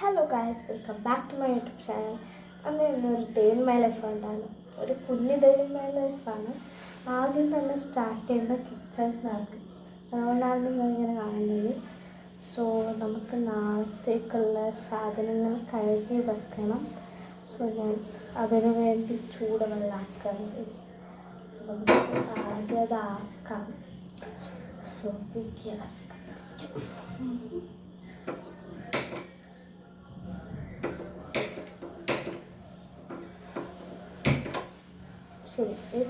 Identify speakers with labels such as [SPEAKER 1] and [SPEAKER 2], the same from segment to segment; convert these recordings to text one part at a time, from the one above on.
[SPEAKER 1] Hello guys, welcome back to my YouTube channel. അന്ന് ഇന്നൊരു day in my life ഉണ്ടായിരുന്നു. ഒരു കുഞ്ഞ് ഡേ ഇൻ മൈ ലൈഫാണ്. ആദ്യം തന്നെ സ്റ്റാർട്ട് ചെയ്യുന്ന കിച്ചണിനകത്ത്, അതുകൊണ്ടാണ് നിങ്ങളിങ്ങനെ കാണുന്നത്. സോ നമുക്ക് നാളത്തേക്കുള്ള സാധനങ്ങൾ കഴുകി വെക്കണം. സോ ഞാൻ അതിനു വേണ്ടി ചൂടുവെള്ളമാക്കണം. നമുക്ക് ആദ്യം അതാക്കാം. സോ ഗ്യാസ് ശരി.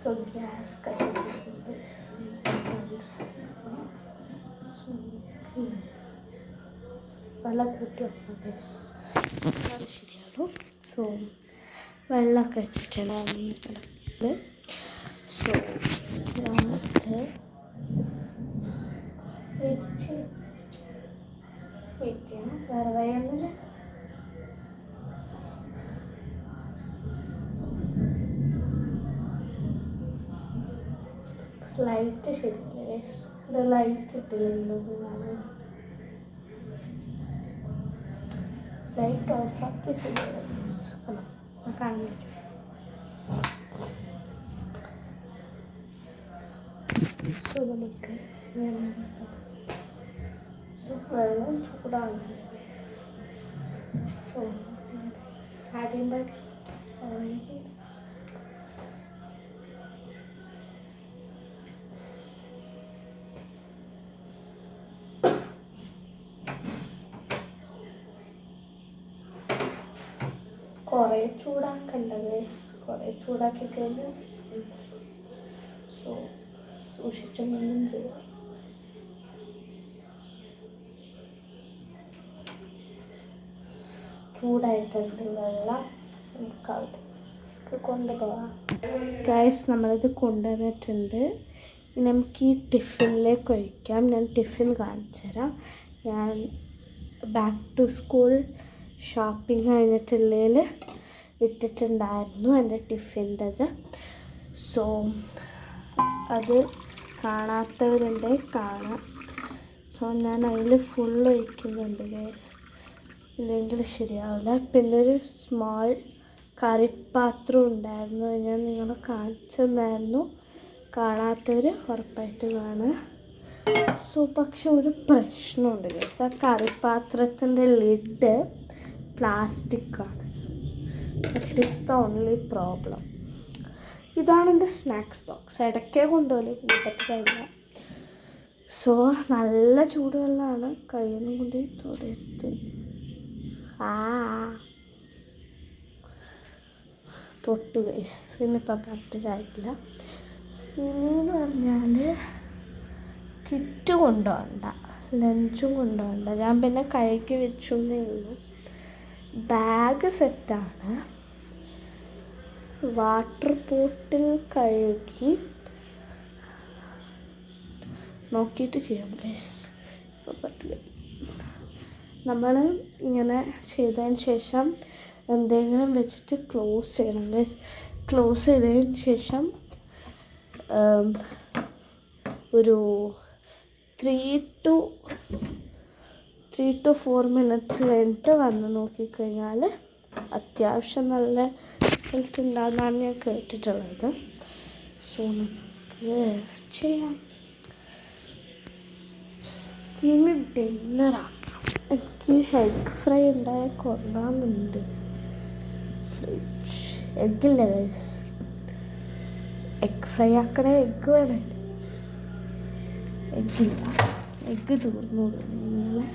[SPEAKER 1] സോ ഗ്യാസ് കത്തിച്ചിട്ടുണ്ട്. നല്ല കൂട്ടി വെക്കണം. അത് ശരിയാണ്. സോ വെള്ളമൊക്കെ വെച്ചിട്ടുണ്ട്. സോ നമുക്ക് വെച്ച് വെക്കണം. വേറെ വഴിയൊന്നുമില്ല. ലൈറ്റ് ശരിയല്ലേ? ഇത് ലൈറ്റ് ഇട്ടില്ലല്ലോ. ലൈറ്റ് ഓഫാക്കി ശരിയല്ല. കാണില്ല. സോ നമുക്ക് വെള്ളം ചൂടാണ്. സോ ആദ്യം കുറേ ചൂടാക്കണ്ടത്. കുറേ ചൂടാക്കി കഴിഞ്ഞാൽ സോ സൂക്ഷിച്ചൊന്നും ചെയ്യാം. ചൂടായിട്ടുണ്ട് വെള്ളം. നമുക്ക് അവിടെ കൊണ്ടുപോകാം. ഗൈസ്, നമ്മളിത് കൊണ്ടുവന്നിട്ടുണ്ട്. നമുക്ക് ഈ ടിഫിനിലേക്ക് ഒഴിക്കാം. ഞാൻ ടിഫിൻ കാണിച്ചു തരാം. ഞാൻ ബാക്ക് ടു സ്കൂൾ ഷോപ്പിംഗ് കഴിഞ്ഞിട്ടുള്ളതിൽ ഇട്ടിട്ടുണ്ടായിരുന്നു എൻ്റെ ടിഫിൻ്റെത്. സോ അത് കാണാത്തവരുണ്ടെങ്കിൽ കാണാം. സോ ഞാൻ അതിൽ ഫുൾ ഒഴിക്കുന്നുണ്ട് ഗൈസ്, ഇല്ലെങ്കിൽ ശരിയാവില്ല. പിന്നെ ഒരു സ്മോൾ കറിപ്പാത്രം ഉണ്ടായിരുന്നു, ഞാൻ നിങ്ങളെ കാണിച്ചു തന്നായിരുന്നു. കാണാത്തവർ ഉറപ്പായിട്ട് കാണുക. സോ പക്ഷെ ഒരു പ്രശ്നമുണ്ട് ഗൈസ്, ആ കറിപ്പാത്രത്തിൻ്റെ ലിഡ് പ്ലാസ്റ്റിക്കാണ്. That is the only problem. ഇതാണ് എൻ്റെ സ്നാക്സ് ബോക്സ്. ഇടയ്ക്കേ കൊണ്ടുപോലെ പറ്റില്ല. സോ നല്ല ചൂടുവെള്ളമാണ്. കയ്യൊന്നും കൊണ്ട് തൊടരുത്. തൊട്ടു ഗൈസ്. ഇന്നിപ്പം പറ്റില്ല. ഇനിയെന്ന് പറഞ്ഞാൽ കിറ്റ് കൊണ്ടുപോകണ്ട, ലഞ്ചും കൊണ്ടുപോകണ്ട. ഞാൻ പിന്നെ കഴുകി വെച്ചേ ഉള്ളൂ. ബാഗ് സെറ്റാണ്. വാട്ടർ ബോട്ടിൽ കഴുകി നോക്കിയിട്ട് ചെയ്യാം ഗൈസ്. ഇപ്പോൾ പറ്റില്ല. നമ്മൾ ഇങ്ങനെ ചെയ്തതിന് ശേഷം എന്തെങ്കിലും വെച്ചിട്ട് ക്ലോസ് ചെയ്യണം ഗൈസ്. ക്ലോസ് ചെയ്തതിന് ശേഷം ഒരു 3 to 4 minutes കഴിഞ്ഞിട്ട് വന്ന് നോക്കിക്കഴിഞ്ഞാൽ അത്യാവശ്യം നല്ല റിസൾട്ട് ഉണ്ടാകുന്നതാണ് ഞാൻ കേട്ടിട്ടുള്ളത്. സോ നമുക്ക് ചെയ്യാം. ഇനി ഡിന്നറാക്കാം. എനിക്ക് എഗ് ഫ്രൈ ഉണ്ടായാൽ കൊള്ളാമെന്നുണ്ട്. എഗ്ഗില്ല ഗൈസ്, എഗ് ഫ്രൈ ആക്കണേ എഗ്ഗ് വേണമല്ലോ. എഗ്ഗില്ല, എഗ്ഗ് തീർന്നു നിങ്ങളെ.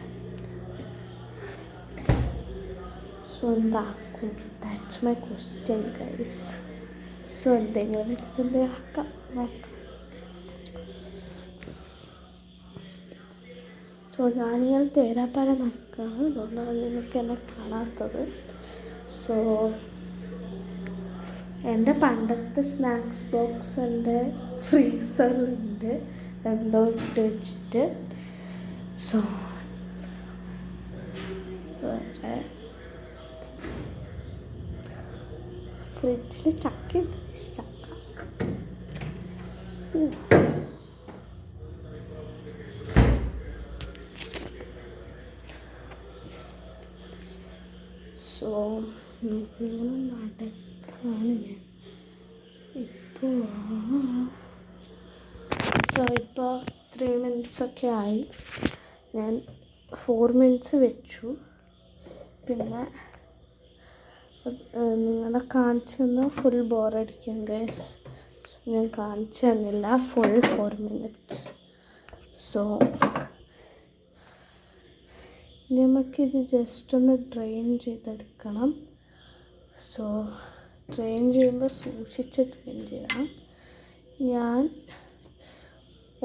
[SPEAKER 1] സോ എന്താക്കും? That's my question guys. So എന്തെങ്കിലും വെച്ചിട്ട് എന്തെങ്കിലും ആക്കാം, നോക്കാം. സോ ഞാനിങ്ങനെ തേരാപ്പാര നടക്കുകയാണ്, അതുകൊണ്ടാണ് നിങ്ങൾക്ക് എന്നെ കാണാത്തത്. സോ എൻ്റെ പണ്ടത്തെ സ്നാക്സ് ബോക്സ് എൻ്റെ ഫ്രീസറിലുണ്ട്, എന്തോ ഇട്ട് വെച്ചിട്ട്. സോ വേറെ ഫ്രിഡ്ജിൽ ചക്കയുണ്ട്. ചക്ക സോ ഇങ്ങനെ നടക്കാണ് ഞാൻ ഇപ്പോൾ. സോ ഇപ്പോൾ 3 മിനിറ്റ്സൊക്കെ ആയി. ഞാൻ 4 മിനിറ്റ്സ് വെച്ചു. പിന്നെ നിങ്ങളെ കാണിച്ചു തന്നാൽ ഫുൾ ബോറടിക്കും ഗൈസ്. ഞാൻ കാണിച്ചു തന്നില്ല ഫുൾ 4 മിനിറ്റ്സ്. സോ നമുക്കിത് ജസ്റ്റ് ഒന്ന് ഡ്രെയിൻ ചെയ്തെടുക്കണം. സോ ഡ്രെയിൻ ചെയ്യുമ്പോൾ സൂക്ഷിച്ച് ഡ്രെയിൻ ചെയ്യണം. ഞാൻ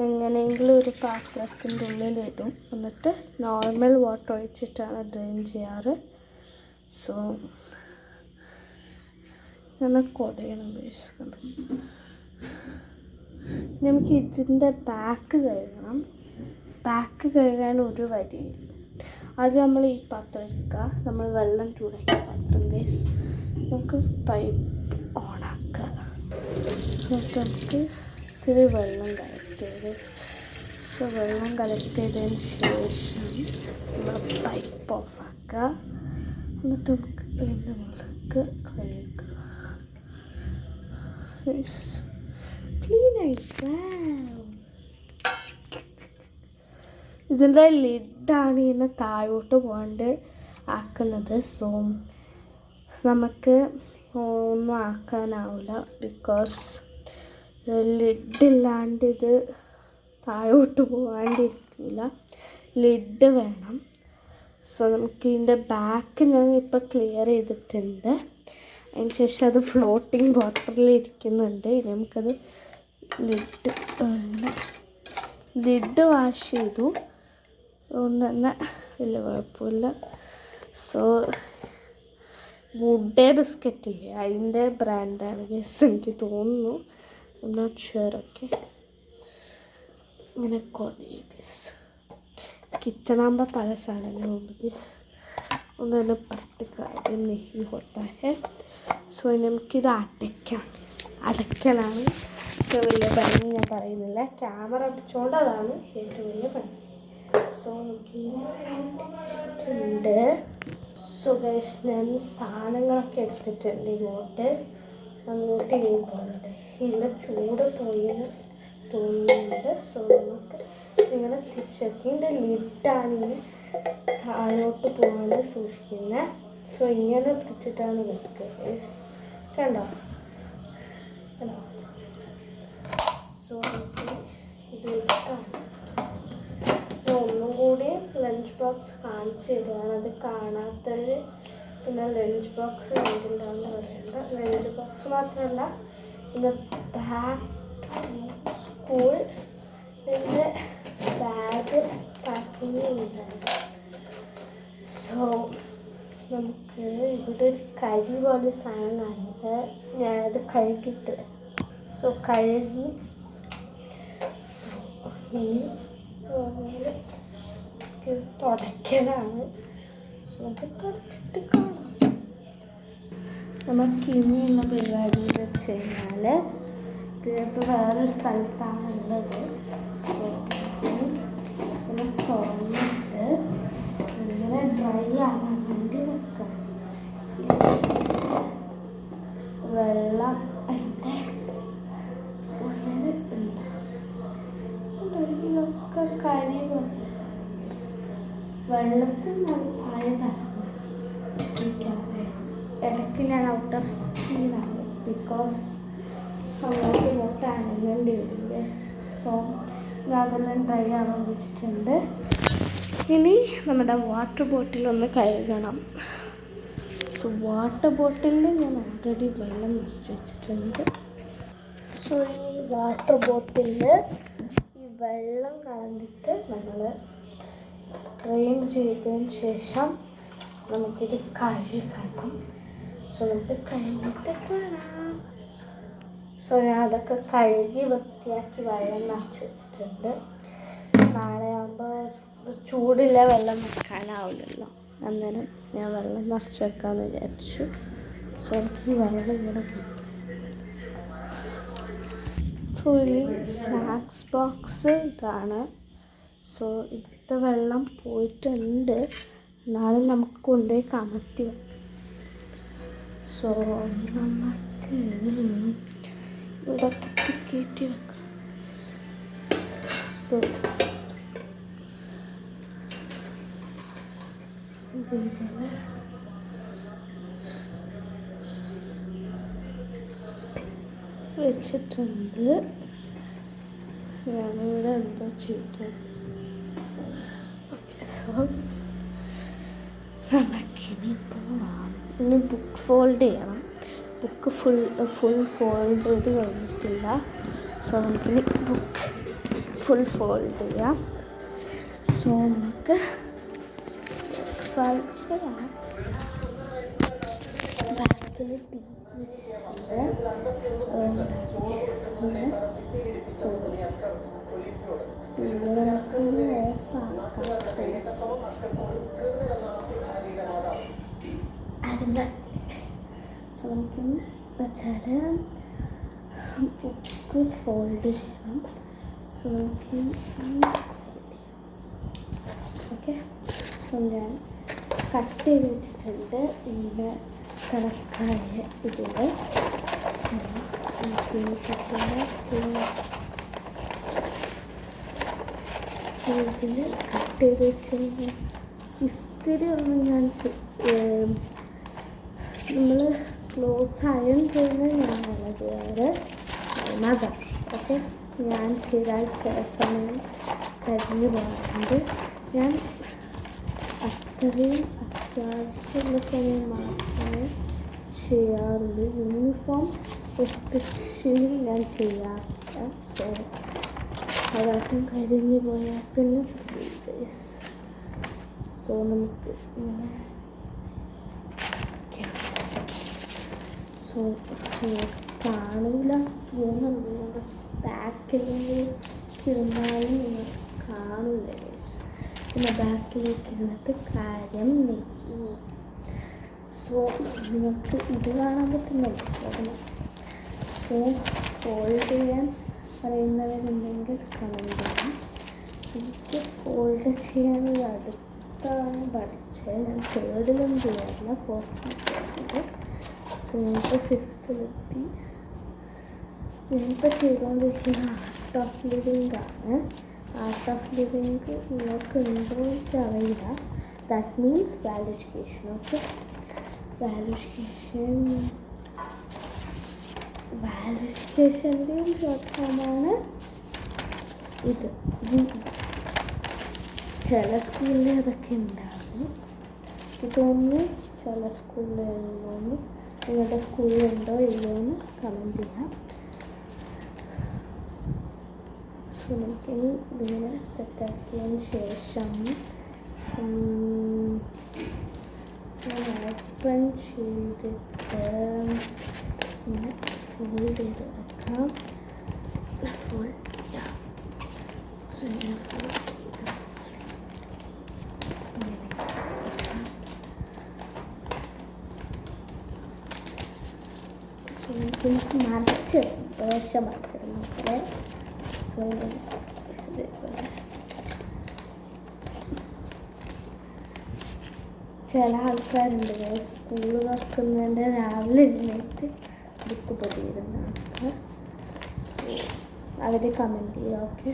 [SPEAKER 1] എങ്ങനെയെങ്കിലും ഒരു പാത്രത്തിൻ്റെ ഉള്ളിലിടും, എന്നിട്ട് നോർമൽ വാട്ടർ ഒഴിച്ചിട്ടാണ് ഡ്രെയിൻ ചെയ്യാറ്. സോ ഇങ്ങനെ കുടയണം ഉദ്ദേശിക്കണം. നമുക്ക് ഇതിൻ്റെ ബാക്ക് കഴുകണം. ബാക്ക് കഴുകാൻ ഒരു വഴി. അത് നമ്മൾ ഈ പാത്രം എടുക്കുക, നമ്മൾ വെള്ളം ചൂടാക്കിയ പാത്രം ഗൈസ്. നമുക്ക് പൈപ്പ് ഓണാക്കുക. എന്നിട്ട് നമുക്ക് ഇത്തിരി വെള്ളം കളക്ട് ചെയ്ത്. സോ വെള്ളം കളക്ട് ചെയ്തതിന് ശേഷം നമ്മൾ പൈപ്പ് ഓഫാക്കുക. എന്നിട്ട് നമുക്ക് പിന്നെ മുളക് കഴുകുക. ക്ലീനായി. ഇതിൻ്റെ ലിഡാണ് ഇങ്ങനെ താഴോട്ട് പോകാണ്ട് ആക്കുന്നത്. സോ നമുക്ക് ഒന്നും ആക്കാനാവില്ല, ബിക്കോസ് ലിഡില്ലാണ്ട് ഇത് താഴോട്ട് പോകാണ്ടിരിക്കില്ല. ലിഡ് വേണം. സോ നമുക്ക് ഇതിൻ്റെ ബാക്ക് ഞാൻ ഇപ്പോൾ ക്ലിയർ ചെയ്തിട്ടുണ്ട്. അതിന് ശേഷം അത് ഫ്ലോട്ടിങ് വാട്ടറിൽ ഇരിക്കുന്നുണ്ട്. ഇനി നമുക്കത് ലിഡ് വാഷ് ചെയ്തു. അതുകൊണ്ട് തന്നെ വലിയ കുഴപ്പമില്ല. സോ ഗുഡ് ബിസ്ക്കറ്റ് ഇല്ലേ, അതിൻ്റെ ബ്രാൻഡാണ് ഗൈസ് എനിക്ക് തോന്നുന്നു. I am not sure. Okay, ഇങ്ങനെ കൊടയും ഗൈസ്. കിച്ചണാകുമ്പോൾ പല സാധനങ്ങളുണ്ട് ഗൈസ്. ഒന്നും പ്രത്യേക നെഹി ഹോത്താ ഹെ. സോ നമുക്കിത് അടയ്ക്കാം. അടയ്ക്കലാണ് ഏറ്റവും വലിയ പണി. ഞാൻ പറയുന്നില്ല, ക്യാമറ അടിച്ചുകൊണ്ട് അതാണ് ഏറ്റവും വലിയ പണി. സോ നമുക്ക് അടച്ചിട്ടുണ്ട്. സോ ഗൈസ് ഞാൻ സാധനങ്ങളൊക്കെ എടുത്തിട്ടുണ്ട്. അങ്ങോട്ട് ഇനിയും പോകുന്നുണ്ട്. ഇതിൻ്റെ ചൂട് പോയെന്ന് തോന്നുന്നുണ്ട്. സോ നമുക്ക് ഇങ്ങനെ തിരിച്ചൊക്കെ ഇതിൻ്റെ ലിഡാണെങ്കിൽ താഴോട്ട് പോകാണ്ട് സൂക്ഷിക്കുന്നത്. സോ ഇങ്ങനെ പിടിച്ചിട്ടാണ് വെക്കുക ഗൈസ്. കണ്ടോ കണ്ടോ. സോ നമുക്ക് ഇത് വെച്ചിട്ടാണ്. ഒന്നും കൂടി ലഞ്ച് ബോക്സ് കാണിച്ചു തരികയാണ്. അത് കാണാത്തവർ പിന്നെ ലഞ്ച് ബോക്സ് കണ്ടിട്ടുണ്ടാവുമെന്ന് പറയണ്ട. ലഞ്ച് ബോക്സ് മാത്രമല്ല, പിന്നെ ബാക്ക് ടു സ്കൂൾ ഇതിൻ്റെ ബാഗ് പാക്കിങ് ഉണ്ടായിരുന്നു. സോ നമുക്ക് ഇവിടെ ഒരു കരി പോലെ സാധനം കാണിട്ട് ഞാനത് കഴുകിയിട്ട്. സോ കഴുകി ഈ തുടയ്ക്കലാണ്. സോ അത് തുടച്ചിട്ട് കാണാം. നമുക്ക് ഇനിയുള്ള പരിപാടി എന്ന് വെച്ച് കഴിഞ്ഞാൽ ഇതിപ്പോൾ വേറൊരു സ്ഥലത്താണ് ഉള്ളത്. സോ ഇങ്ങനെ തുറന്നിട്ട് ഇങ്ങനെ ഡ്രൈ ആകാൻ വേണ്ടി വെക്കാം. വെള്ളം അതിൻ്റെ ഉള്ളിൽ ഉണ്ട്. ഇതിലൊക്കെ കരി പോലത്തെ വെള്ളത്തിൽ ആയതാണ്. ഇടയ്ക്ക് ഞാൻ ഔട്ട് ഓഫ് സ്പീഡാണ്, ബിക്കോസ് അങ്ങോട്ട് ഇങ്ങോട്ട് അനങ്ങേണ്ടി വരില്ലേ. സോ ഞാൻ അതെല്ലാം ഡ്രൈ ആവാൻ വെച്ചിട്ടുണ്ട്. ഇനി നമ്മുടെ വാട്ടർ ബോട്ടിലൊന്ന് കഴുകണം. സോ വാട്ടർ ബോട്ടിലിൽ ഞാൻ ഓൾറെഡി വെള്ളം നിറച്ച് വെച്ചിട്ടുണ്ട്. സോ ഈ വാട്ടർ ബോട്ടിലിൽ ഈ വെള്ളം കളഞ്ഞിട്ട് നമ്മൾ ഡ്രെയിൻ ചെയ്തതിന് ശേഷം നമുക്കിത് കഴുകണം. സോ നമുക്ക് കഴുകിയിട്ട് കാണാം. സോ ഞാൻ അതൊക്കെ കഴുകി വൃത്തിയാക്കി വെള്ളം നിറച്ച് വെച്ചിട്ടുണ്ട്. നാളെ ആകുമ്പോൾ ചൂടില്ല വെള്ളം വെക്കാനാവില്ലല്ലോ, അന്നേരം ഞാൻ വെള്ളം നിറച്ച് വെക്കാമെന്ന് വിചാരിച്ചു. സോ എനിക്ക് ഈ വെള്ളം ഇങ്ങനെ പോയി. സോ ഈ സ്നാക്സ് ബോക്സ് ഇതാണ്. സോ ഇതിലത്തെ വെള്ളം പോയിട്ടുണ്ട്, എന്നാലും നമുക്ക് കൊണ്ടുപോയി കമത്തി വെക്കാം. സോ നമുക്ക് ഇവിടെ കയറ്റി വെക്കാം. സോ ഇതേപോലെ വെച്ചിട്ടുണ്ട്. ഞാനിവിടെ എന്താ ചെയ്തത്? ഓക്കെ, സോ ഇനി ബുക്ക് ഫോൾഡ് ചെയ്യണം. ബുക്ക് ഫുൾ ഫോൾഡ് ചെയ്ത് കഴിഞ്ഞിട്ടില്ല. സോ നമുക്കിനി ബുക്ക് ഫുൾ ഫോൾഡ് ചെയ്യാം. സോ നമുക്ക് ചെയ്യാം. ബാക്കിൽ ടീ വെച്ചിട്ടുണ്ട്. സോ ഇവിടെ നമുക്ക് അതിൻ്റെ സോ നമുക്ക് വെച്ചാൽ ബുക്ക് ഫോൾഡ് ചെയ്യണം. സോ നമുക്ക് ഓക്കെ. സോ ഞാൻ കട്ട് ചെയ്ത് വെച്ചിട്ടുണ്ട് ഇതിൻ്റെ കണക്കായ ഇതിൽ. സോ നമുക്ക് സോ ഇതിൽ കട്ട് ചെയ്ത് വെച്ചിട്ടുണ്ട്. ഇസ്തിരി ഒന്നും ഞാൻ നമ്മൾ ക്ലോത്ത്സ് അയൺ ചെയ്യുന്നത് ഞാനല്ല ചെയ്യാറ്, മദർ. ഓക്കെ, ഞാൻ ചെയ്താൽ ചില സമയം കരിഞ്ഞു പോകാറുണ്ട്. ഞാൻ അത്രയും അത്യാവശ്യമുള്ള സമയം മാത്രമേ ചെയ്യാറുള്ളൂ. യൂണിഫോം എസ്പെഷ്യലി ഞാൻ ചെയ്യാറില്ല. സോ അതാട്ടും കരിഞ്ഞു പോയാൽ പിന്നെ സോ നമുക്ക് ഇങ്ങനെ സോ കാണൂല തോന്നുന്നുണ്ട്. ബാക്കിലേക്ക് ഇരുന്നാലും നിങ്ങൾക്ക് കാണൂല. പിന്നെ ബാക്കിലേക്ക് ഇരുന്നിട്ട് കാര്യം നെയ്യ്. സോ നിങ്ങൾക്ക് ഇത് കാണാൻ പറ്റുന്നുണ്ട്. സോ ഫോൾഡ് ചെയ്യാൻ പറയുന്നവരുണ്ടെങ്കിൽ കമൻറ്റ് ചെയ്യാം. എനിക്ക് ഫോൾഡ് ചെയ്യാൻ അടുത്താണ് പഠിച്ചത്. ഞാൻ തേർഡിലൊന്നും ചെയ്യാറില്ല, ഫോർത്തിലെത്തിയത്. സോ ഞങ്ങൾക്ക് ഫിഫ്ത്തിലെത്തി. ഞാനിപ്പോൾ ചെയ്തുകൊണ്ടിരിക്കുന്ന ആർട്ട് ഓഫ് ലിവിങ് ആണ്. ആർട്ട് ഓഫ് ലിവിങ് നിങ്ങൾക്ക് ഉണ്ടോ എനിക്ക് അറിയില്ല. That means value education. Okay, value എഡ്യൂക്കേഷൻ്റെയും ഷോർട്ട് ഫോമാണ് ഇത്. ചില സ്കൂളിൽ അതൊക്കെ ഉണ്ടാകും തോന്നുന്നു, ചില സ്കൂളിൽ തോന്നുന്നു. നിങ്ങളുടെ സ്കൂളിലുണ്ടോ ഇല്ലയോ എന്ന് കമൻറ്റ് ചെയ്യാം. സോ നമുക്കിനി ഇതിങ്ങനെ സെറ്റാക്കിയതിന് ശേഷം ഓപ്പൺ ചെയ്തിട്ട് ഇങ്ങനെ ഫോൾഡ് ചെയ്ത് വെക്കാം. ഫോൾഡ് ചെയ്യാം. സോ ഇങ്ങനെ ഫോൾഡ് ചെയ്ത് സോ എനിക്ക് മറിച്ച് ദോശ മറിച്ചിരുന്നു. സോ ചില ആൾക്കാരുണ്ട് സ്കൂൾ തുറക്കുന്നതിൻ്റെ രാവിലെ എഴുന്നേറ്റ് ബുക്ക് പൊതിയിരുന്ന ആൾക്കാർ. സോ അവർ കമൻറ്റ് ചെയ്യുക. ഓക്കെ,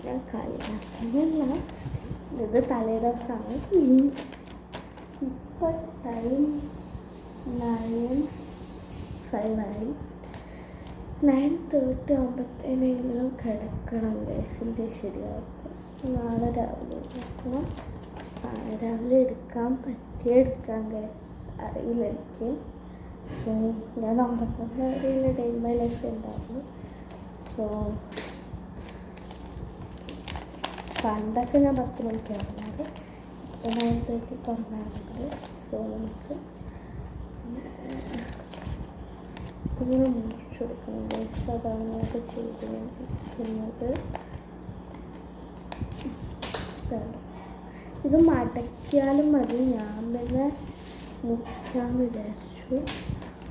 [SPEAKER 1] ഞാൻ കളിയാക്കുന്നില്ല. ഇത് തലേ ദിവസമാണ്. ഇപ്പോൾ ടൈം 9:05 9:30 ആകുമ്പോഴത്തേനെങ്കിലും കിടക്കണം. ഗൈസിൻ്റെ ശരിയാവും. നാളെ രാവിലെ എടുക്കണം. നാളെ രാവിലെ എടുക്കാൻ പറ്റിയ എടുക്കാൻ ഗൈസ് അറിയില്ല എനിക്ക്. സോ ഞാൻ 9 അറിയില്ല. ഡേ മൈ ലൈഫ് ഉണ്ടായിരുന്നു. സോ പണ്ടൊക്കെ ഞാൻ 10 മണിക്കാണ് പറഞ്ഞത്. ഇപ്പോൾ 9:30 പറഞ്ഞാറുണ്ട്. സോ നമുക്ക് ഇങ്ങനെ മുറിച്ചെടുക്കണം ഗൈസ്. അതാണ് നമുക്ക് ചെയ്തുകൊണ്ടിരിക്കുന്നത്. ഇത് മടക്കിയാലും മതി. ഞാൻ പിന്നെ മുറിക്കാമെന്ന് വിചാരിച്ചു.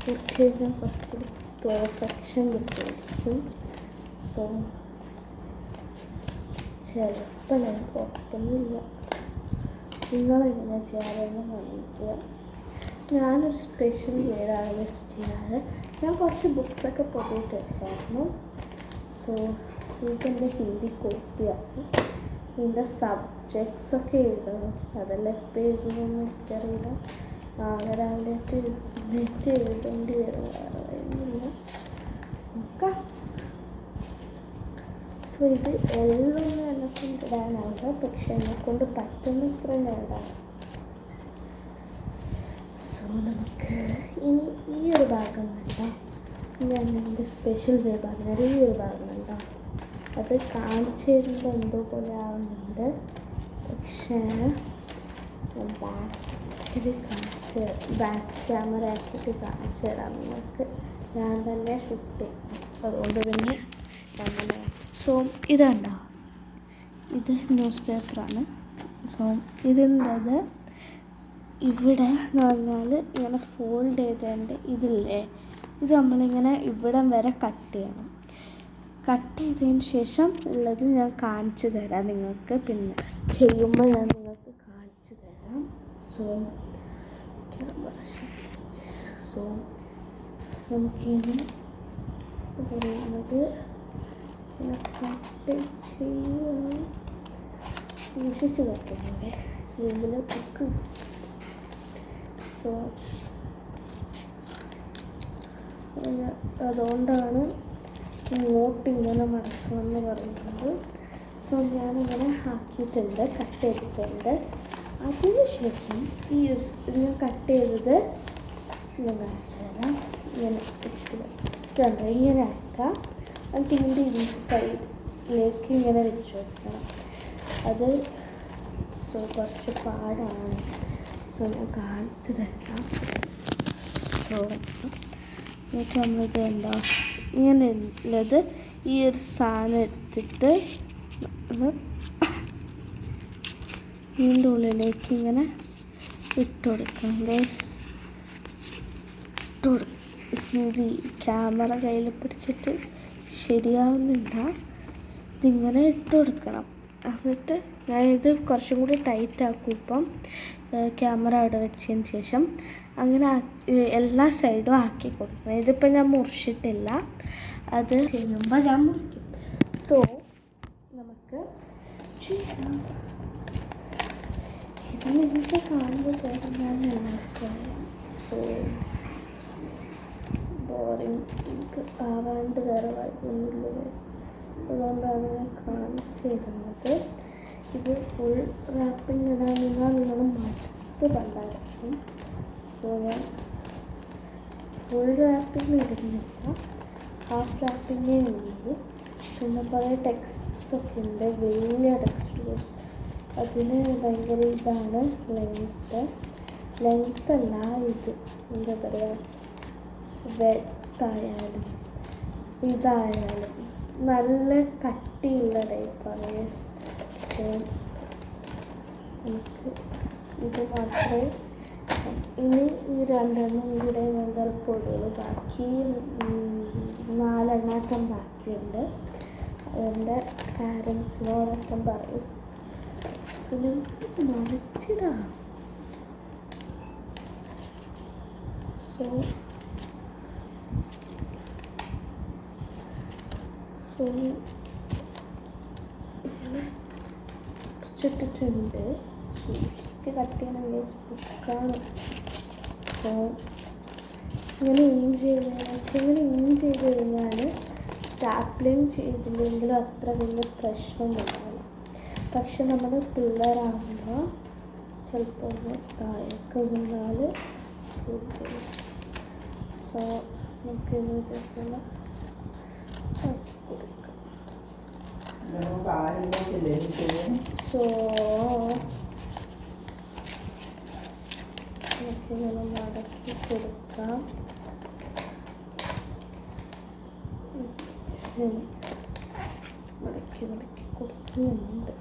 [SPEAKER 1] കുറച്ച് കഴിഞ്ഞാൽ കുറച്ചുകൂടി പെർഫെക്ഷൻ കിട്ടുമായിരിക്കും. സോ ചിലപ്പോൾ ഞാൻ കുഴപ്പമൊന്നുമില്ല. നിങ്ങളെങ്ങനെ ചെയ്യാമെന്ന് കാണിക്കുക. ഞാനൊരു സ്പെഷ്യൽ വേറാണ് മിസ് ചെയ്യാറ്. ഞാൻ കുറച്ച് ബുക്സൊക്കെ പൊതിയിട്ട് വെച്ചായിരുന്നു. സോ ഇതെൻ്റെ ഹിന്ദി കോപ്പിയാണ്. ഇതിൻ്റെ സബ്ജക്ട്സൊക്കെ എഴുതണം. അതെല്ലാം എപ്പോൾ എഴുതുമെന്ന് എനിക്കറിയില്ല. നാളെ രാവിലെ എഴുതേണ്ടി വരുന്നില്ല. നോക്കാം. സോ ഇത് എല്ലാം എന്നെക്കൊണ്ട് ഇടാനാവില്ല, പക്ഷെ എന്നെക്കൊണ്ട് പറ്റുന്നത്ര ഞാൻ ഇടാം. സോ നമുക്ക് ഇനി ഈ ഒരു ഭാഗം കണ്ടോ, ഞാൻ എൻ്റെ സ്പെഷ്യൽ വേ പറഞ്ഞത് ഈ ഒരു ഭാഗം കണ്ടോ, അത് കാണിച്ചു തരുമ്പോൾ എന്തോ പോലെ ആവുന്നുണ്ട്. പക്ഷേ ബാക്ക് ക്യാമറ ആക്കിയിട്ട് കാണിച്ചു തരാം നിങ്ങൾക്ക്. ഞാൻ തന്നെ ഷൂട്ട് ചെയ്യും, അതുകൊണ്ട് പിന്നെ അങ്ങനെ. സോ ഇതുണ്ടോ, ഇത് ന്യൂസ് പേപ്പറാണ്. സോ ഇതിൻ്റെത് ഇവിടെ എന്ന് പറഞ്ഞാൽ ഇങ്ങനെ ഫോൾഡ് ചെയ്തതിൻ്റെ ഇതില്ലേ, ഇത് നമ്മളിങ്ങനെ ഇവിടം വരെ കട്ട് ചെയ്യണം. കട്ട് ചെയ്തതിന് ശേഷം ഉള്ളത് ഞാൻ കാണിച്ചു തരാം നിങ്ങൾക്ക്. പിന്നെ ചെയ്യുമ്പോൾ ഞാൻ നിങ്ങൾക്ക് കാണിച്ചു തരാം. സോ നമുക്കിനി പറയുന്നത് കട്ട് ചെയ്യണം, സൂക്ഷിച്ച് കട്ടണം. ഇതിൽ ബുക്ക്. സോ അതുകൊണ്ടാണ് ഇങ്ങോട്ട് ഇങ്ങനെ മടക്കണമെന്ന് പറയുന്നത്. സോ ഞാനിങ്ങനെ ആക്കിയിട്ടുണ്ട്, കട്ട് ചെയ്തിട്ടുണ്ട്. അതിനുശേഷം ഈ ഞാൻ കട്ട് ചെയ്തത് ഞാൻ കാണിച്ചു തരാം. ഇങ്ങനെ വെച്ചിട്ട് കണ്ടോ, ഇങ്ങനെ ആക്കാം. എന്നിട്ട് ഇതിൻ്റെ ഈ സൈഡിലേക്ക് ഇങ്ങനെ വെച്ച് വെക്കണം. അത് കുറച്ച് പാടാണ്. സോ ഞാൻ കാണിച്ചു തരാം. സോ എന്നിട്ട് നമ്മളിത് എന്താ ഇങ്ങനെ ഉള്ളത്, ഈ ഒരു സാധനം എടുത്തിട്ട് ഇതിൻ്റെ ഉള്ളിലേക്ക് ഇങ്ങനെ ഇട്ട് കൊടുക്കാം. ഇത് ക്യാമറ കയ്യിൽ പിടിച്ചിട്ട് ശരിയാവുന്നില്ല. ഇതിങ്ങനെ ഇട്ട് കൊടുക്കണം. എന്നിട്ട് ഞാനിത് കുറച്ചും കൂടി ടൈറ്റ് ആക്കും. ഇപ്പം ക്യാമറ അവിടെ വെച്ചതിന് ശേഷം അങ്ങനെ എല്ലാ സൈഡും ആക്കി കൊടുക്കണം. ഇതിപ്പോൾ ഞാൻ മുറിച്ചിട്ടില്ല, അത് ചെയ്യുമ്പോൾ ഞാൻ മുറിക്കും. സോ നമുക്ക് ചെയ്യാം. ഇത് നിങ്ങൾക്ക് കാണുമ്പോൾ ഞാൻ എല്ലാവർക്കും സോ ബോറിങ് ആവാണ്ട് വേറെ ഒന്നുമില്ല. അതുകൊണ്ടാണ് ഞാൻ കാണിച്ചു തരുന്നത്. ഇത് ഫുൾ റാപ്പിംഗ് ഇടാൻ നിങ്ങൾ മടുത്ത് കണ്ടായിരിക്കും. സോ ഞാൻ ഫുൾ റാപ്പിംഗ് ഇടുന്നില്ല, ഹാഫ് റാപ്പിങ്ങേ ഉള്ളൂ. പിന്നെ കുറേ ടെക്സ്റ്റൊക്കെ ഉണ്ട്, വലിയ ടെക്സ്റ്റ്. അതിന് ഭയങ്കര ഇതാണ് ലെങ്ത്തല്ല, ഇത് എന്താ പറയുക, വെട്ടായാലും ഇതായാലും നല്ല കട്ടിയുള്ള ടൈപ്പാണ്. സോ നമുക്ക് ഇത് മാത്രമേ ഇനി ഈ രണ്ടെണ്ണം ഇവിടെ മഞ്ഞൾപ്പൊടികൾ ബാക്കി 4 എണ്ണാക്കം ബാക്കിയുണ്ട്. എൻ്റെ പാരൻസിനോടൊപ്പം പറയും. സോ നമുക്ക് മറിച്ചിടാം. സോ ഇങ്ങനെ കുറച്ചിട്ടിട്ടുണ്ട്. സൂക്ഷിച്ച് കട്ട് ചെയ്യണം, ബുക്കാണ്. സോ ഇങ്ങനെ ഇങ്ങനെ ചെയ്ത് കഴിഞ്ഞാൽ സ്റ്റാപ്ലിങ് ചെയ്തില്ലെങ്കിലും അത്ര വലിയ പ്രശ്നമൊന്നുമില്ല. പക്ഷെ നമ്മൾ പിള്ളേരാകുമ്പോൾ ചിലപ്പോൾ താഴേക്ക് വീണാൽ സോ നമുക്ക് ഇതേപോലെ കൊടുക്കാം. സോ നമുക്കിങ്ങനെ മടക്കി കൊടുക്കാം. മടക്കി കൊടുക്കുന്നുണ്ട്.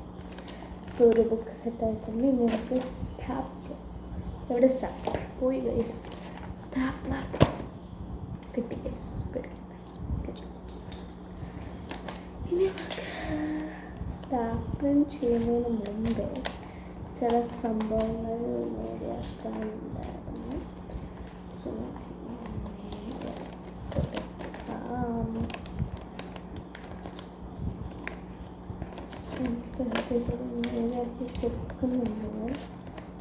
[SPEAKER 1] സോ ഒരു ബുക്ക് സെറ്റായിട്ടുണ്ട്. ഇനി നമുക്ക് സ്റ്റാപ്പ് എവിടെ സ്റ്റാപ്പ് പോയി ഗൈസ്, സ്റ്റാപ്ലർ കിട്ടി ഗൈസ്. ഇനി നമുക്ക് സ്റ്റാപ്ലിങ് ചെയ്യുന്നതിന് മുമ്പ് ചില സംഭവങ്ങൾ നേടിയാക്കാനുണ്ടായിരുന്നു. മടക്കുന്നുണ്ട് ഞാൻ.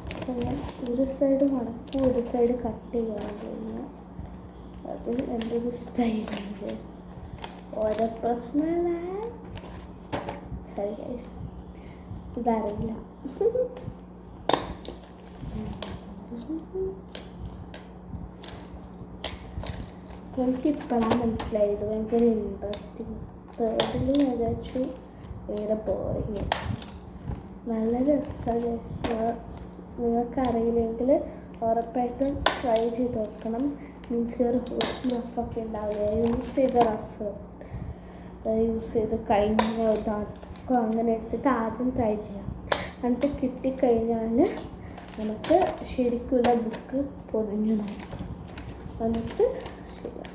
[SPEAKER 1] പക്ഷെ ഞാൻ ഒരു സൈഡ് മടക്കും ഒരു സൈഡ് കട്ട് ചെയ്യുകയാണ് ചെയ്യുന്നത്. അത് എൻ്റെ ഒരു സ്റ്റൈലുണ്ട്. ഓരോ പ്രശ്നമാണ്. Sorry guys, ഇതറിയില്ല. എനിക്കിപ്പോഴാണ് മനസ്സിലായത് ഭയങ്കര ഇൻട്രസ്റ്റിങ്. തേർഡിൽ ഞാൻ വിചാരിച്ചു ഭയങ്കര ബോറിങ്. നല്ല രസമാണ്. നിങ്ങൾക്കറിയില്ലെങ്കിൽ ഉറപ്പായിട്ടും ട്രൈ ചെയ്ത് നോക്കണം. മീൻസ് ഒരു റഫൊക്കെ ഉണ്ടാവില്ല, യൂസ് ചെയ്ത റഫ് യൂസ് ചെയ്ത് കഴിഞ്ഞ നോട്ട്ബുക്കോ അങ്ങനെ എടുത്തിട്ട് ആദ്യം ട്രൈ ചെയ്യാം. എന്നിട്ട് കിട്ടിക്കഴിഞ്ഞാൽ നമുക്ക് ശരിക്കുള്ള ബുക്ക് പൊതിഞ്ഞു നോക്കാം. എന്നിട്ട് ചെയ്യാം.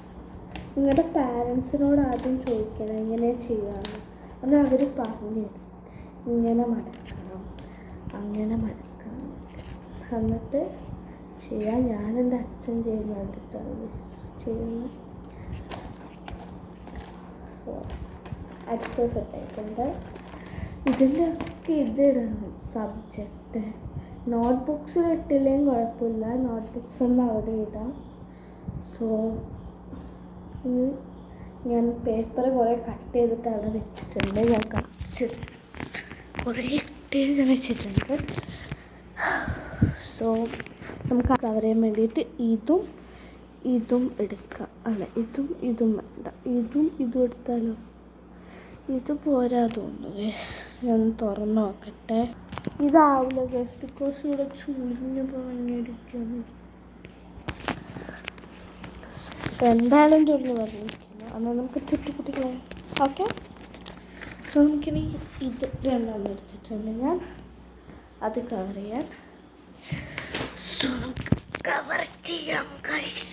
[SPEAKER 1] നിങ്ങളുടെ പാരൻസിനോട് ആദ്യം ചോദിക്കണം എങ്ങനെയാണ് ചെയ്യാമെന്ന്. എന്നാൽ അവർ പറഞ്ഞു തരും. ഇങ്ങനെ മടക്കണം, അങ്ങനെ മടക്കണം, എന്നിട്ട് ചെയ്യാം. ഞാനെൻ്റെ അച്ഛൻ ചെയ്യുന്ന കണ്ടിട്ടാണ് ചെയ്യുന്നത്. സോ അടുത്ത സെറ്റായിട്ടുണ്ട്. ഇതിൻ്റെ ഒക്കെ ഇതിടണം സബ്ജക്റ്റ്. നോട്ട്ബുക്സിൽ ഇട്ടില്ലെങ്കിൽ കുഴപ്പമില്ല, നോട്ട്ബുക്സ് ഒന്നും അവിടെ ഇടാം. സോ ഞാൻ പേപ്പർ കുറേ കട്ട് ചെയ്തിട്ട് അവിടെ വെച്ചിട്ടുണ്ട്. ഞാൻ കാണിച്ച് കുറേ കട്ട് ചെയ്ത് വെച്ചിട്ടുണ്ട്. സോ നമുക്ക് കവർ ചെയ്യാൻ വേണ്ടിയിട്ട് ഇതും എടുക്കാം. അല്ല, ഇതും വേണ്ട, ഇതും എടുത്താലോ? ഇത് പോരാ തോന്നുന്നു ഗേസ്. ഞാൻ തുറന്ന് നോക്കട്ടെ. ഇതാവില്ല ഗേസ്, ബിക്കോസ് ഇവിടെ ചുളിഞ്ഞ് പറഞ്ഞിരിക്കുന്നു. എന്തായാലും ചുളിഞ്ഞ് പറഞ്ഞിരിക്കുന്നു. എന്നാൽ നമുക്ക് ചുറ്റിക്കുട്ടികളാം. ഓക്കെ. സോ നമുക്കിനി ഇത് രണ്ടാമത് എടുത്തിട്ടുണ്ട് ഞാൻ, അത് കവർ ചെയ്യാൻ. സോ നമുക്ക് കവർ ചെയ്യാം ഗൈസ്.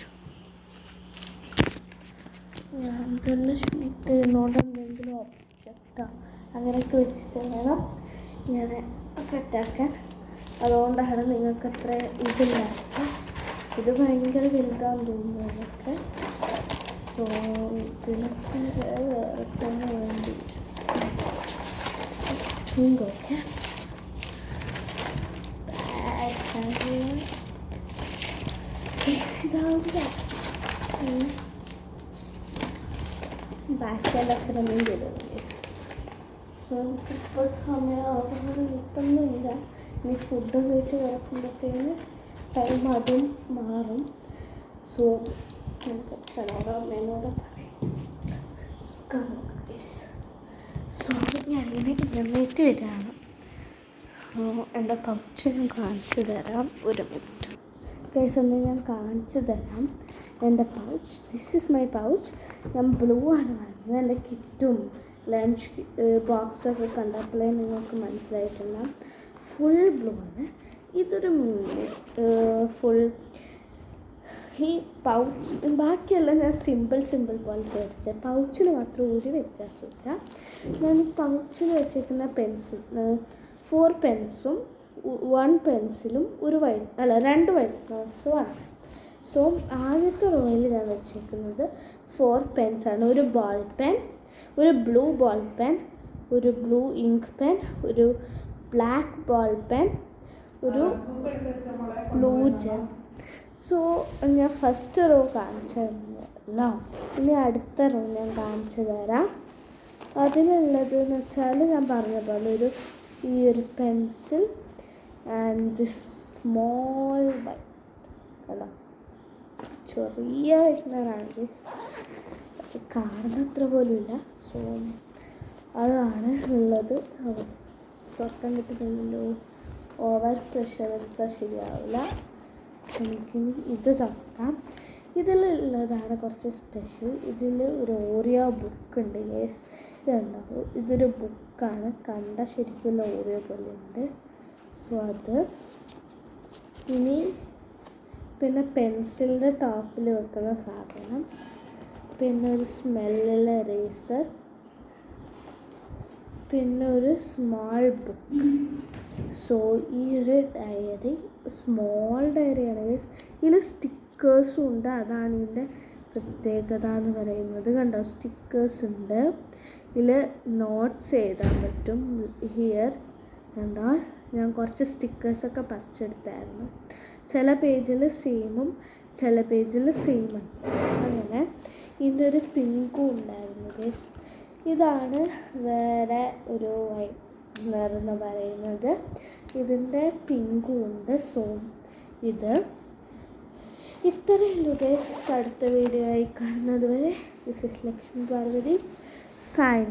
[SPEAKER 1] ഞാൻ തന്നെ ഷൂട്ട് ചെയ്യുന്നതുകൊണ്ട് എന്തെങ്കിലും ഒബ്ജക്റ്റോ അങ്ങനെയൊക്കെ വെച്ചിട്ട് വേണം ഞാൻ സെറ്റാക്കാൻ. അതുകൊണ്ടാണ് നിങ്ങൾക്ക് അത്ര ഇതില്ലാത്ത. ഇത് ഭയങ്കര വലുതാണെന്ന് തോന്നുന്നു എനിക്ക്. സോ ഇതിനൊക്കെ വേറെ തന്നെ വേണ്ടി ഓക്കെ. ഇതാവില്ല, ബാക്കിയൊക്കെ നമ്മൾ ചെയ്തു. സോ ഇപ്പോൾ സമയം കിട്ടുന്നില്ല. ഇനി ഫുഡ് കഴിച്ച് കിടക്കുമ്പോഴത്തേന് ടൈം അതും മാറും. സോ നമുക്ക് അച്ഛനോടോ അമ്മേനോടോ പറയും. സോ ഞാനിങ്ങനെ എഴുന്നേറ്റ് വരികയാണ്. എൻ്റെ പൗച്ച് ഞാൻ കാണിച്ചു തരാം. ഒരു മിനിറ്റ് ഗൈസ്, ഒന്ന് ഞാൻ കാണിച്ചു തരാം എൻ്റെ pouch. This is my pouch. ഞാൻ ബ്ലൂ ആണ് വാങ്ങിയത്. എൻ്റെ കിറ്റും ലഞ്ച് ബോക്സൊക്കെ കണ്ടപ്പോഴേ നിങ്ങൾക്ക് മനസ്സിലായിട്ടുണ്ടാകും. ഫുൾ ബ്ലൂ ആണ്. ഇതൊരു ഫുൾ ഈ പൗച്ച്. ബാക്കിയെല്ലാം ഞാൻ സിമ്പിൾ പോലത്തെ എടുത്തത്. പൗച്ചിൽ മാത്രം ഒരു വ്യത്യാസമില്ല. ഞാൻ പൗച്ചിൽ വെച്ചിരിക്കുന്ന പെൻസിൽ 4 പെൻസും 1 പെൻസിലും 2 വൈറ്റ് നോട്ട്സുമാണ്. സോ ആദ്യത്തെ റോയിൽ ഞാൻ വെച്ചിരിക്കുന്നത് 4 പെൻസാണ്. ഒരു ബോൾ പെൻ, ഒരു ബ്ലൂ ബോൾ പെൻ, ഒരു ബ്ലൂ ഇങ്ക് പെൻ, ഒരു ബ്ലാക്ക് ബോൾ പെൻ, ഒരു ബ്ലൂ ജെൽ. സോ ഞാൻ ഫസ്റ്റ് റോ കാണിച്ചല്ലോ. ഇനി അടുത്ത റോ ഞാൻ കാണിച്ചു തരാം. അതിനുള്ളതെന്ന് വെച്ചാൽ ഞാൻ പറഞ്ഞ പോലെ ഈ ഒരു pencil and this small white. അല്ല, ചെറിയ വൈറ്റ്നറാണ്, കാണുന്നത്ര പോലുമില്ല. സോ അതാണ് ഉള്ളത്. തുറക്കാൻ കിട്ടുന്നില്ലല്ലോ, ഓവർ പ്രഷർ എടുത്താൽ ശരിയാവില്ല. എനിക്ക് ഇത് തുറക്കാം. ഇതിലുള്ളതാണ് കുറച്ച് സ്പെഷ്യൽ. ഇതിൽ ഒരു ഓറിയോ ബുക്ക് ഉണ്ട് ഗൈസ്. ഇതുണ്ടാവും. ഇതൊരു ബുക്കാണ്, കണ്ട ശരിക്കുള്ള ഓറിയോ പോലെയുണ്ട്. സോ അത് ഇനി പിന്നെ പെൻസിലിൻ്റെ ടോപ്പിൽ വെക്കുന്ന സാധനം, പിന്നെ ഒരു സ്മെല്ലുള്ള എറേസർ, പിന്നെ ഒരു സ്മോൾ ബുക്ക്. സോ ഈ ഒരു ഡയറി സ്മോൾ ഡയറിയാണ് ഗൈസ്. ഇതിൽ സ്റ്റിക്കേഴ്സും ഉണ്ട്. അതാണ് ഇതിൻ്റെ പ്രത്യേകത എന്ന് പറയുന്നത്. കണ്ടോ, സ്റ്റിക്കേഴ്സ് ഉണ്ട്. ഇതിൽ നോട്ട്സ് എഴുതാൻ പറ്റും. ഹിയർ കണ്ടോ, ഞാൻ കുറച്ച് സ്റ്റിക്കേഴ്സൊക്കെ പറിച്ചെടുത്തായിരുന്നു. ചില പേജിൽ സെയിമും ചില പേജിൽ സെയിമും. അങ്ങനെ ഇതിൻ്റെ ഒരു പിങ്കും ഉണ്ടായിരുന്നു ഗൈസ്. ഇതാണ് വേറെ ഒരു വേറെന്ന് പറയുന്നത്. ഇതിൻ്റെ പിങ്കും ഉണ്ട്. സോ ഇത് ഇത്രയേ ഉള്ളൂ ഗൈസ്. അടുത്ത വീഡിയോ ആയി കാണുന്നത് വരെ this is Lakshmi Parvathy sign.